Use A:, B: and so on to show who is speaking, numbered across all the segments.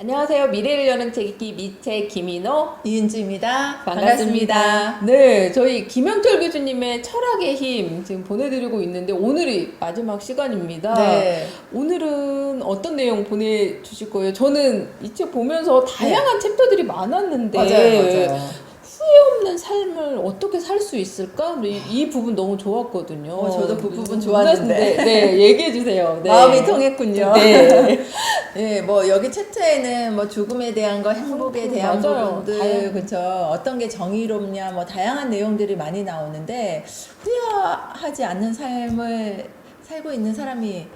A: 안녕하세요. 미래를 여는 책읽기 미책 김인호
B: 이은지입니다.
A: 반갑습니다. 네, 저희 김영철 교수님의 철학의 힘 지금 보내드리고 있는데 오늘이 마지막 시간입니다.
B: 네.
A: 오늘은 어떤 내용 보내주실 거예요? 저는 이 책 보면서 다양한 챕터들이 많았는데
B: 맞아요.
A: 후회 없는 삶을 어떻게 살 수 있을까? 이 부분 너무 좋았거든요.
B: 저도 그 부분 좋았는데.
A: 네, 얘기해 주세요. 네.
B: 마음이 통했군요.
A: 네.
B: 네, 뭐 여기 챕터에는 뭐 죽음에 대한 거, 행복에 대한
A: 맞아요.
B: 부분들, 그렇죠. 어떤 게 정의롭냐, 뭐 다양한 내용들이 많이 나오는데 후회하지 않는 삶을 살고 있는 사람이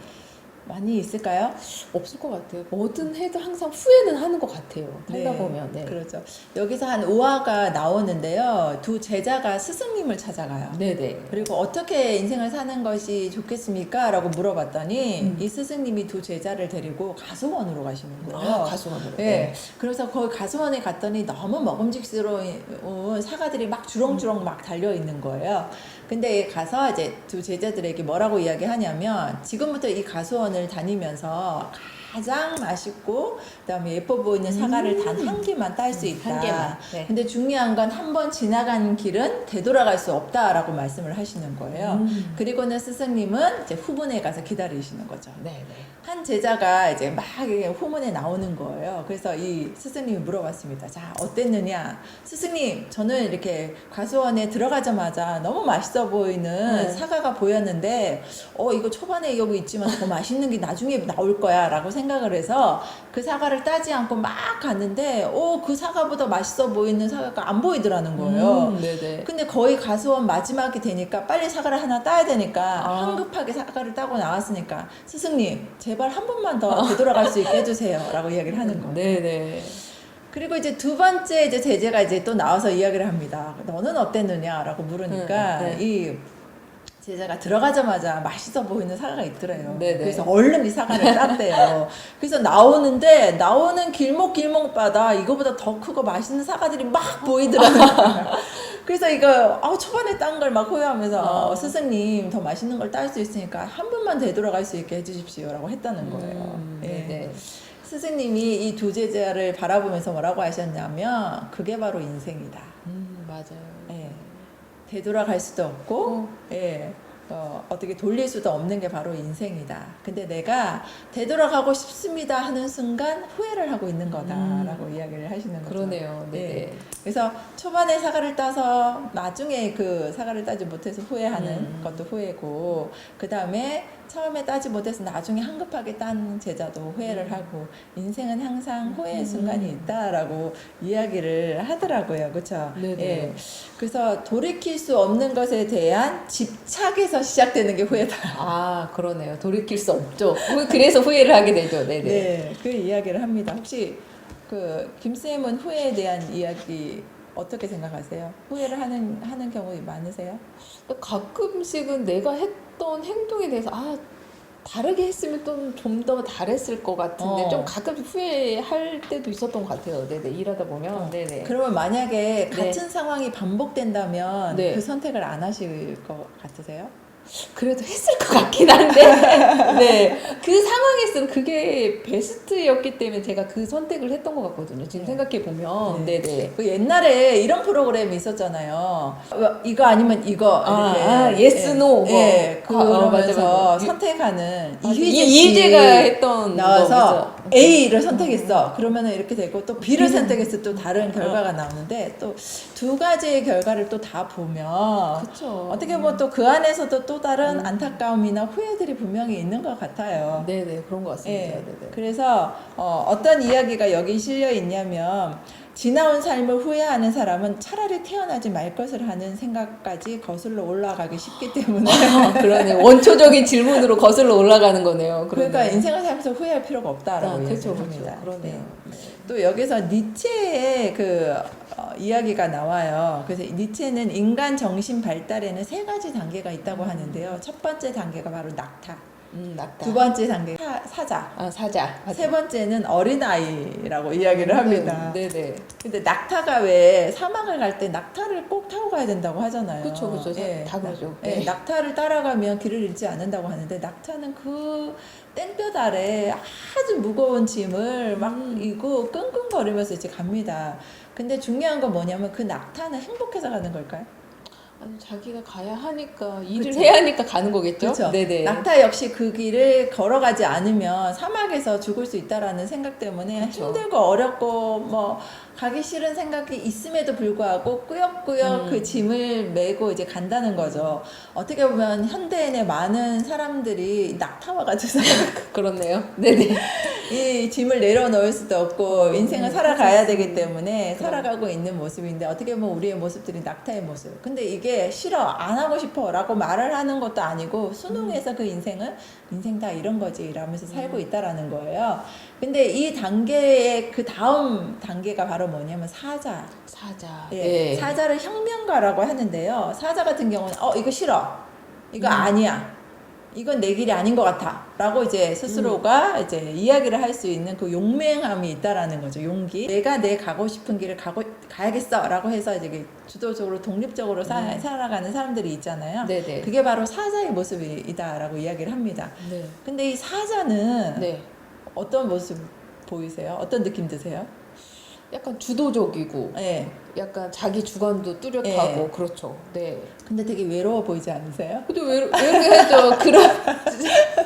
B: 많이 있을까요?
A: 없을 것 같아요. 뭐든 해도 항상 후회는 하는 것 같아요. 살다 보면. 네.
B: 그렇죠. 여기서 한 5화가 나오는데요. 두 제자가 스승님을 찾아가요.
A: 네네.
B: 그리고 어떻게 인생을 사는 것이 좋겠습니까? 라고 물어봤더니 이 스승님이 두 제자를 데리고 가수원으로 가시는 거예요.
A: 가수원으로.
B: 네. 그래서 거기 가수원에 갔더니 너무 먹음직스러운 사과들이 막 주렁주렁 막 달려 있는 거예요. 근데 가서 이제 두 제자들에게 뭐라고 이야기하냐면 지금부터 이 가수원을 다니면서 가장 맛있고 그다음에 예뻐 보이는 사과를 단 한 개만 딸 수 있다.
A: 한 개만. 네.
B: 근데 중요한 건 한 번 지나간 길은 되돌아갈 수 없다라고 말씀을 하시는 거예요. 그리고는 스승님은 이제 후문에 가서 기다리시는 거죠.
A: 네네.
B: 한 제자가 이제 막 후문에 나오는 거예요. 그래서 이 스승님이 물어봤습니다. 자, 어땠느냐? 스승님, 저는 이렇게 가수원에 들어가자마자 너무 맛있어 보이는 사과가 보였는데, 이거 초반에 여기 있지만 더 맛있는 게 나중에 나올 거야 라고 생각을 해서 그 사과를 따지 않고 막 갔는데, 그 사과보다 맛있어 보이는 사과가 안 보이더라는 거예요.
A: 네네.
B: 근데 거의 가수원 마지막이 되니까 빨리 사과를 하나 따야 되니까 황급하게 사과를 따고 나왔으니까 스승님 제발 한 번만 더 되돌아갈 수 있게 해주세요 라고 이야기를 하는 거예요.
A: 네네.
B: 그리고 이제 두 번째 이제 제자가 이제 또 나와서 이야기를 합니다. 너는 어땠느냐 라고 물으니까
A: 네.
B: 이 제자가 들어가자마자 맛있어 보이는 사과가 있더래요.
A: 네네.
B: 그래서 얼른 이 사과를 땄대요. 그래서 나오는 길목길목마다 이거보다 더 크고 맛있는 사과들이 막 보이더라고요. 그래서 이거 초반에 딴 걸 막 후회하면서 스승님 더 맛있는 걸 딸 수 있으니까 한 번만 되돌아갈 수 있게 해주십시오라고 했다는 거예요.
A: 네네.
B: 스승님이 이 두 제자를 바라보면서 뭐라고 하셨냐면 그게 바로 인생이다.
A: 맞아요.
B: 예. 되돌아갈 수도 없고 어떻게 돌릴 수도 없는 게 바로 인생이다. 근데 내가 되돌아가고 싶습니다 하는 순간 후회를 하고 있는 거다라고 이야기를 하시는 거죠.
A: 그러네요. 네네.
B: 그래서 초반에 사과를 따서 나중에 그 사과를 따지 못해서 후회하는 것도 후회고, 그 다음에 처음에 따지 못해서 나중에 한급하게 딴 제자도 후회를 하고, 인생은 항상 후회의 순간이 있다라고 이야기를 하더라고요. 그렇죠?
A: 네네.
B: 그래서 돌이킬 수 없는 것에 대한 집착에서 시작되는 게 후회다.
A: 그러네요. 돌이킬 수 없죠. 그래서 후회를 하게 되죠. 네네.
B: 네, 그 이야기를 합니다. 혹시 김쌤은 후회에 대한 이야기 어떻게 생각하세요? 후회를 하는 경우 많으세요?
A: 가끔씩은 내가 했던 행동에 대해서 다르게 했으면 좀 더 잘했을 것 같은데 좀 가끔 후회할 때도 있었던 것 같아요. 네네. 일하다 보면. 네네.
B: 그러면 만약에 같은 상황이 반복된다면
A: 네.
B: 그 선택을 안 하실 것 같으세요?
A: 그래도 했을 것 같긴 한데 네. 그 상황에서는 그게 베스트였기 때문에 제가 그 선택을 했던 것 같거든요. 지금 생각해 보면. 네네.
B: 그 옛날에 이런 프로그램이 있었잖아요. 이거 아니면 이거 이렇게
A: 예스 노.
B: 그러면서
A: 맞아.
B: 선택하는
A: 이희재가 했던
B: 나와서 A를 선택했어. 그러면은 이렇게 되고 또 B를 선택했어. 또 다른 결과가 나오는데 또 두 가지의 결과를 또 다 보면
A: 그쵸.
B: 어떻게 보면 또 그 안에서도 또 다른 안타까움이나 후회들이 분명히 있는 것 같아요.
A: 네네. 그런 것 같습니다. 네네.
B: 그래서 어떤 이야기가 여기 실려 있냐면 지나온 삶을 후회하는 사람은 차라리 태어나지 말 것을 하는 생각까지 거슬러 올라가기 쉽기 때문에
A: 그러네. 원초적인 질문으로 거슬러 올라가는 거네요.
B: 그러니까 인생을 살면서 후회할 필요가 없다라고
A: 그렇죠,
B: 이야기합니다.
A: 그러네요.
B: 또 여기서 니체의 이야기가 나와요. 그래서 니체는 인간 정신 발달에는 세 가지 단계가 있다고 하는데요. 첫 번째 단계가 바로 낙타.
A: 낙타.
B: 두 번째 단계 사자.
A: 아, 사자.
B: 세 번째는 어린아이라고 이야기를 합니다.
A: 네네.
B: 근데 낙타가 왜 사막을 갈 때 낙타를 꼭 타고 가야 된다고 하잖아요.
A: 그렇죠, 그렇죠. 다 그러죠.
B: 예, 낙타를 따라가면 길을 잃지 않는다고 하는데 낙타는 그 땡볕 아래 아주 무거운 짐을 막 이고 끙끙거리면서 이제 갑니다. 근데 중요한 건 뭐냐면 그 낙타는 행복해서 가는 걸까요?
A: 아니, 자기가 가야 하니까 일을
B: 그쵸.
A: 해야 하니까 가는 거겠죠?
B: 그렇죠.
A: 네네.
B: 낙타 역시 그 길을 걸어가지 않으면 사막에서 죽을 수 있다라는 생각 때문에
A: 그쵸.
B: 힘들고 어렵고 뭐 가기 싫은 생각이 있음에도 불구하고 꾸역꾸역 그 짐을 메고 이제 간다는 거죠. 어떻게 보면 현대인의 많은 사람들이 낙타와 같은
A: 그렇네요. 네네.
B: 이 짐을 내려놓을 수도 없고 인생을 살아가야 되기 때문에 살아가고 있는 모습인데 어떻게 보면 우리의 모습들이 낙타의 모습. 근데 이게 싫어 안 하고 싶어라고 말을 하는 것도 아니고 수능에서 그 인생을 인생 다 이런 거지 이러면서 살고 있다라는 거예요. 근데 이 단계의 그 다음 단계가 바로 뭐냐면 사자.
A: 사자.
B: 예,
A: 네.
B: 사자를 혁명가라고 하는데요. 사자 같은 경우는 이거 싫어. 이거 아니야. 이건 내 길이 아닌 것 같아. 라고 이제 스스로가 이제 이야기를 할 수 있는 그 용맹함이 있다라는 거죠. 용기. 내가 내 가고 싶은 길을 가야겠어. 라고 해서 이제 주도적으로 독립적으로 살아가는 사람들이 있잖아요.
A: 네네.
B: 그게 바로 사자의 모습이다라고 이야기를 합니다.
A: 네.
B: 근데 이 사자는
A: 네.
B: 어떤 모습 보이세요? 어떤 느낌 드세요?
A: 약간 주도적이고,
B: 네.
A: 약간 자기 주관도 뚜렷하고, 그렇죠. 네.
B: 근데 되게 외로워 보이지 않으세요?
A: 근데 외로워야죠. 그런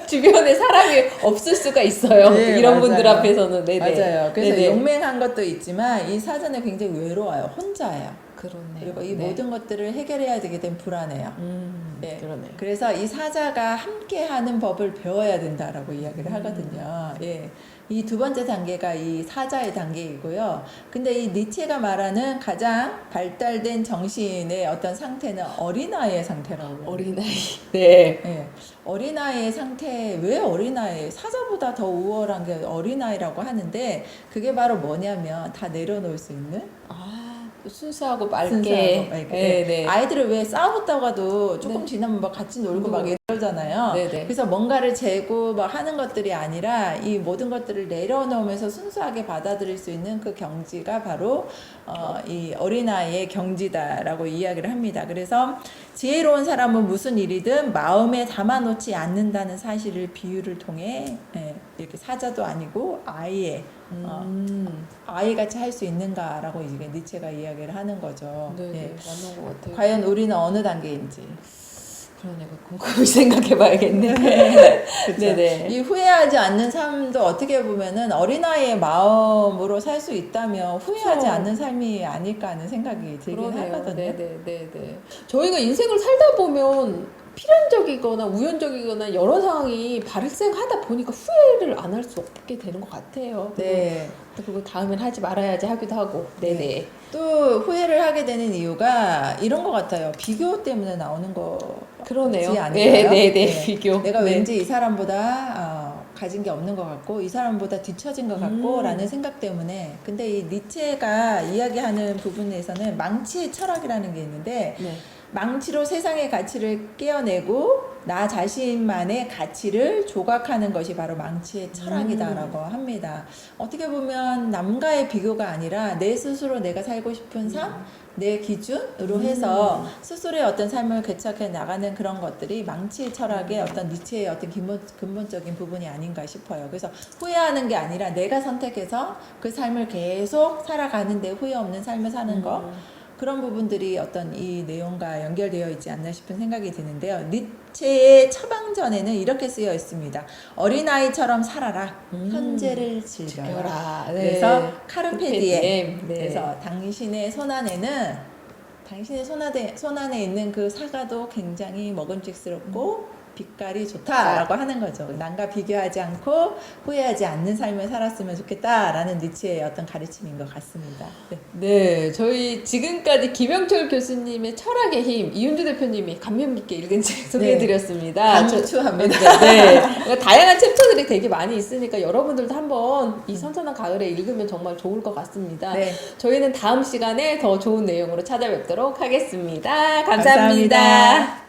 A: 주변에 사람이 없을 수가 있어요.
B: 네,
A: 이런
B: 맞아요.
A: 분들 앞에서는. 네네.
B: 맞아요. 그래서
A: 네네.
B: 용맹한 것도 있지만 이 사자는 굉장히 외로워요. 혼자예요.
A: 그렇네요.
B: 그리고 이
A: 네.
B: 모든 것들을 해결해야 되게 된 불안해요. 네.
A: 그러네요.
B: 그래서 이 사자가 함께하는 법을 배워야 된다라고 이야기를 하거든요. 예. 이 두 번째 단계가 이 사자의 단계이고요. 근데 이 니체가 말하는 가장 발달된 정신의 어떤 상태는 어린아이의 상태라고 해요.
A: 어린아이. 네.
B: 예. 어린아이의 상태, 왜 어린아이? 사자보다 더 우월한 게 어린아이라고 하는데 그게 바로 뭐냐면 다 내려놓을 수 있는
A: 순수하고 맑게.
B: 순수하고 맑게.
A: 네.
B: 아이들을 왜 싸웠다고 하도 조금 지나면 막 같이 놀고 막 이러잖아요.
A: 네네.
B: 그래서 뭔가를 재고 막 하는 것들이 아니라 이 모든 것들을 내려놓으면서 순수하게 받아들일 수 있는 그 경지가 바로 이 어린아이의 경지다라고 이야기를 합니다. 그래서 지혜로운 사람은 무슨 일이든 마음에 담아놓지 않는다는 사실을 비유를 통해 이렇게 사자도 아니고 아이의 아이같이 할 수 있는가라고 이제 니체가 이야기를 하는 거죠.
A: 네,
B: 예.
A: 맞는 것 같아요.
B: 과연 우리는 어느 단계인지.
A: 그러니까 곰곰이 생각해봐야겠네.
B: 그쵸?
A: 네네.
B: 이 후회하지 않는 삶도 어떻게 보면은 어린아이의 마음으로 살 수 있다면 후회하지
A: 그쵸.
B: 않는 삶이 아닐까 하는 생각이 들긴
A: 그러네요.
B: 하거든요.
A: 네네네네. 저희가 인생을 살다 보면 필연적이거나 우연적이거나 여러 상황이 발생하다 보니까 후회를 안 할 수 없게 되는 것 같아요.
B: 네.
A: 그리고 다음엔 하지 말아야지 하기도 하고. 네네.
B: 또 후회를 하게 되는 이유가 이런 것 같아요. 비교 때문에 나오는 거.
A: 그러네요.
B: 아닐까요?
A: 네네네. 비교.
B: 내가
A: 네.
B: 왠지 이 사람보다 가진 게 없는 것 같고 이 사람보다 뒤처진 것 같고 라는 생각 때문에 근데 이 니체가 이야기하는 부분에서는 망치의 철학이라는 게 있는데
A: 네.
B: 망치로 세상의 가치를 깨어내고 나 자신만의 가치를 조각하는 것이 바로 망치의 철학이다라고 합니다. 어떻게 보면 남과의 비교가 아니라 내 스스로 내가 살고 싶은 삶, 내 기준으로 해서 스스로의 어떤 삶을 개척해 나가는 그런 것들이 망치의 철학의 어떤 니체의 어떤 근본적인 부분이 아닌가 싶어요. 그래서 후회하는 게 아니라 내가 선택해서 그 삶을 계속 살아가는데 후회 없는 삶을 사는 거 그런 부분들이 어떤 이 내용과 연결되어 있지 않나 싶은 생각이 드는데요. 니체의 처방전에는 이렇게 쓰여 있습니다. 어린아이처럼 살아라. 현재를 즐겨라.
A: 네.
B: 그래서 카르페디엠.
A: 네.
B: 그래서 당신의 손 안에 있는 그 사과도 굉장히 먹음직스럽고 빛깔이 좋다라고 하는 거죠. 남과 비교하지 않고 후회하지 않는 삶을 살았으면 좋겠다라는 니체의 어떤 가르침인 것 같습니다. 네.
A: 네, 저희 지금까지 김영철 교수님의 철학의 힘, 이윤주 대표님이 감명 깊게 읽은 책 소개해드렸습니다.
B: 강추합니다.
A: 네. 그러니까 다양한 챕터들이 되게 많이 있으니까 여러분들도 한번 이 선선한 가을에 읽으면 정말 좋을 것 같습니다.
B: 네.
A: 저희는 다음 시간에 더 좋은 내용으로 찾아뵙도록 하겠습니다. 감사합니다.
B: 감사합니다.